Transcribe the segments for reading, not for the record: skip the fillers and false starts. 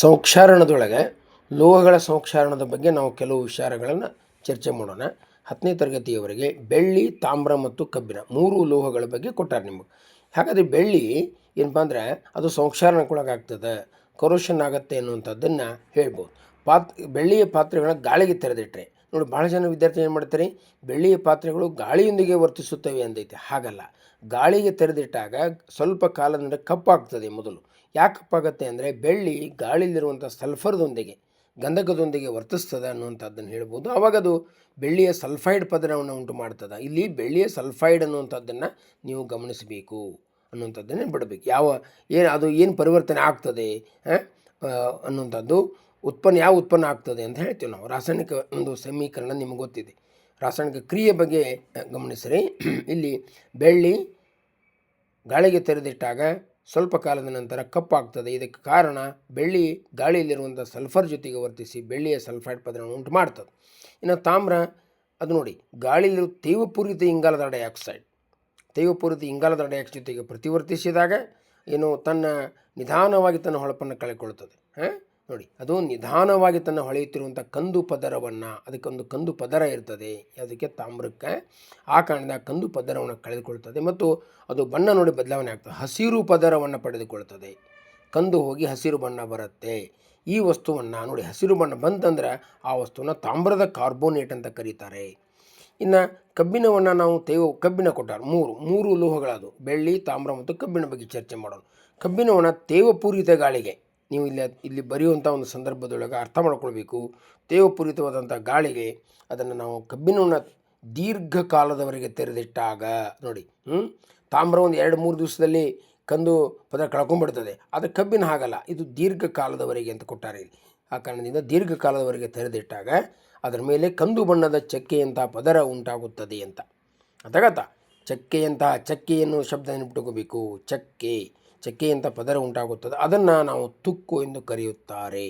ಸಂಕ್ಷಾರಣದೊಳಗೆ ಲೋಹಗಳ ಸಂಕ್ಷಾರಣದ ಬಗ್ಗೆ ನಾವು ಕೆಲವು ವಿಚಾರಗಳನ್ನು ಚರ್ಚೆ ಮಾಡೋಣ. 10ನೇ ತರಗತಿಯವರೆಗೆ ಬೆಳ್ಳಿ, ತಾಮ್ರ ಮತ್ತು ಕಬ್ಬಿಣ 3 ಲೋಹಗಳ ಬಗ್ಗೆ ಕೊಟ್ಟಾರೆ ನಿಮಗೆ. ಹಾಗಾದರೆ ಬೆಳ್ಳಿ ಏನಪ್ಪ ಅಂದರೆ ಅದು ಸಂಕ್ಷಾರಣಕ್ಕೊಳಗಾಗ್ತದೆ, ಕರೋಷನ್ ಆಗುತ್ತೆ ಅನ್ನುವಂಥದ್ದನ್ನು ಹೇಳ್ಬೋದು. ಬೆಳ್ಳಿಯ ಪಾತ್ರೆಗಳನ್ನ ಗಾಳಿಗೆ ತೆರೆದಿಟ್ಟರೆ ನೋಡಿ, ಭಾಳ ಜನ ವಿದ್ಯಾರ್ಥಿ ಏನು ಮಾಡ್ತಾರೆ, ಬೆಳ್ಳಿಯ ಪಾತ್ರೆಗಳು ಗಾಳಿಯೊಂದಿಗೆ ವರ್ತಿಸುತ್ತವೆ ಅಂದೈತೆ. ಹಾಗಲ್ಲ, ಗಾಳಿಗೆ ತೆರೆದಿಟ್ಟಾಗ ಸ್ವಲ್ಪ ಕಾಲದಿಂದ ಕಪ್ಪಾಗ್ತದೆ. ಮೊದಲು ಯಾಕೆ ಕಪ್ಪಾಗುತ್ತೆ ಅಂದರೆ ಬೆಳ್ಳಿ ಗಾಳಿಯಲ್ಲಿರುವಂಥ ಸಲ್ಫರ್ದೊಂದಿಗೆ, ಗಂಧಕದೊಂದಿಗೆ ವರ್ತಿಸ್ತದೆ ಅನ್ನುವಂಥದ್ದನ್ನು ಹೇಳ್ಬೋದು. ಆವಾಗ ಅದು ಬೆಳ್ಳಿಯ ಸಲ್ಫೈಡ್ ಪದರವನ್ನು ಉಂಟು ಮಾಡ್ತದೆ. ಇಲ್ಲಿ ಬೆಳ್ಳಿಯ ಸಲ್ಫೈಡ್ ಅನ್ನುವಂಥದ್ದನ್ನು ನೀವು ಗಮನಿಸಬೇಕು ಅನ್ನುವಂಥದ್ದನ್ನೇ ಬಿಡಬೇಕು. ಏನು ಪರಿವರ್ತನೆ ಆಗ್ತದೆ ಅನ್ನುವಂಥದ್ದು ಯಾವ ಉತ್ಪನ್ನ ಆಗ್ತದೆ ಅಂತ ಹೇಳ್ತೀವಿ ನಾವು. ರಾಸಾಯನಿಕ ಒಂದು ಸಮೀಕರಣ ನಿಮಗೆ ಗೊತ್ತಿದೆ. ರಾಸಾಯನಿಕ ಕ್ರಿಯೆ ಬಗ್ಗೆ ಗಮನಿಸಿರಿ. ಇಲ್ಲಿ ಬೆಳ್ಳಿ ಗಾಳಿಗೆ ತೆರೆದಿಟ್ಟಾಗ ಸ್ವಲ್ಪ ಕಾಲದ ನಂತರ ಕಪ್ಪಾಗ್ತದೆ. ಇದಕ್ಕೆ ಕಾರಣ ಬೆಳ್ಳಿ ಗಾಳಿಯಲ್ಲಿರುವಂಥ ಸಲ್ಫರ್ ಜೊತೆಗೆ ವರ್ತಿಸಿ ಬೆಳ್ಳಿಯ ಸಲ್ಫೈಡ್ ಪದರವನ್ನು ಉಂಟು ಮಾಡ್ತದೆ. ಇನ್ನು ತಾಮ್ರ, ಅದು ನೋಡಿ, ಗಾಳಿಯಲ್ಲಿರುವ ತೇವಪೂರಿತ ಇಂಗಾಲದ ಡೈಆಕ್ಸೈಡ್ ಜೊತೆಗೆ ಪ್ರತಿವರ್ತಿಸಿದಾಗ ನಿಧಾನವಾಗಿ ತನ್ನ ಹೊಳಪನ್ನು ಕಳೆದುಕೊಳ್ತದೆ. ನೋಡಿ, ಅದು ನಿಧಾನವಾಗಿ ತನ್ನ ಹೊಳೆಯುತ್ತಿರುವಂಥ ಕಂದು ಪದರವನ್ನು, ಅದಕ್ಕೊಂದು ಕಂದು ಪದರ ಇರ್ತದೆ, ಅದಕ್ಕೆ ತಾಮ್ರಕ್ಕೆ. ಆ ಕಾರಣದಿಂದ ಕಂದು ಪದರವನ್ನು ಕಳೆದುಕೊಳ್ತದೆ ಮತ್ತು ಅದು ಬಣ್ಣ ನೋಡಿ ಬದಲಾವಣೆ ಆಗ್ತದೆ. ಹಸಿರು ಪದರವನ್ನು ಪಡೆದುಕೊಳ್ತದೆ. ಕಂದು ಹೋಗಿ ಹಸಿರು ಬಣ್ಣ ಬರುತ್ತೆ. ಈ ವಸ್ತುವನ್ನು ನೋಡಿ, ಹಸಿರು ಬಣ್ಣ ಬಂತಂದ್ರೆ ಆ ವಸ್ತುವನ್ನು ತಾಮ್ರದ ಕಾರ್ಬೋನೇಟ್ ಅಂತ ಕರೀತಾರೆ. ಇನ್ನು ಕಬ್ಬಿಣವನ್ನು ನಾವು ಕಬ್ಬಿಣ ಕೊಟ್ಟಾರೆ. ಮೂರು ಲೋಹಗಳದು, ಬೆಳ್ಳಿ, ತಾಮ್ರ ಮತ್ತು ಕಬ್ಬಿಣ ಬಗ್ಗೆ ಚರ್ಚೆ ಮಾಡೋಣ. ಕಬ್ಬಿಣವನ್ನು ತೇವಪೂರಿತ ಗಾಳಿಗೆ, ನೀವು ಇಲ್ಲಿ ಬರೆಯುವಂಥ ಒಂದು ಸಂದರ್ಭದೊಳಗೆ ಅರ್ಥ ಮಾಡ್ಕೊಳ್ಬೇಕು. ತೇವಪೂರಿತವಾದಂಥ ಗಾಳಿಗೆ ಅದನ್ನು ನಾವು ಕಬ್ಬಿಣವನ್ನು ದೀರ್ಘಕಾಲದವರೆಗೆ ತೆರೆದಿಟ್ಟಾಗ ನೋಡಿ, ತಾಮ್ರ ಒಂದು 2-3 ದಿವಸದಲ್ಲಿ ಕಂದು ಪದ ಕಳ್ಕೊಂಡ್ಬಿಡ್ತದೆ. ಆದರೆ ಕಬ್ಬಿಣ ಹಾಗಲ್ಲ, ಇದು ದೀರ್ಘಕಾಲದವರೆಗೆ ಅಂತ ಕೊಟ್ಟಾರೆ. ಆ ಕಾರಣದಿಂದ ದೀರ್ಘಕಾಲದವರೆಗೆ ತೆರೆದಿಟ್ಟಾಗ ಅದರ ಮೇಲೆ ಕಂದು ಬಣ್ಣದ ಚಕ್ಕೆಯಂಥ ಪದರ ಉಂಟಾಗುತ್ತದೆ ಅಂತ. ಅರ್ಥಾಗತ್ತಾ? ಚಕ್ಕೆಯನ್ನು ಶಬ್ದ ನೆನಪಿಟ್ಕೋಬೇಕು. ಚಕ್ಕೆಯಂಥ ಪದರ ಉಂಟಾಗುತ್ತದೆ. ಅದನ್ನು ನಾವು ತುಕ್ಕು ಎಂದು ಕರೆಯುತ್ತಾರೆ.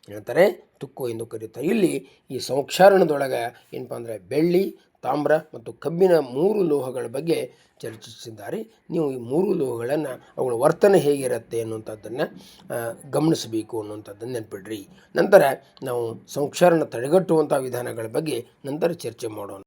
ಹೇಳ್ತಾರೆ, ತುಕ್ಕು ಎಂದು ಕರೆಯುತ್ತಾರೆ. ಇಲ್ಲಿ ಈ ಸಂಕ್ಷಾರಣದೊಳಗೆ ಏನಪ್ಪ ಅಂದರೆ ಬೆಳ್ಳಿ, ತಾಮ್ರ ಮತ್ತು ಕಬ್ಬಿಣ 3 ಲೋಹಗಳ ಬಗ್ಗೆ ಚರ್ಚಿಸಿದ್ದಾರೆ. ನೀವು ಈ 3 ಲೋಹಗಳನ್ನು ಅವುಗಳ ವರ್ತನೆ ಹೇಗಿರುತ್ತೆ ಅನ್ನುವಂಥದ್ದನ್ನು ಗಮನಿಸಬೇಕು ಅನ್ನುವಂಥದ್ದನ್ನು ನೆನಪಿಡ್ರಿ. ನಂತರ ನಾವು ಸಂಕ್ಷಾರಣ ತಡೆಗಟ್ಟುವಂಥ ವಿಧಾನಗಳ ಬಗ್ಗೆ ನಂತರ ಚರ್ಚೆ ಮಾಡೋಣ.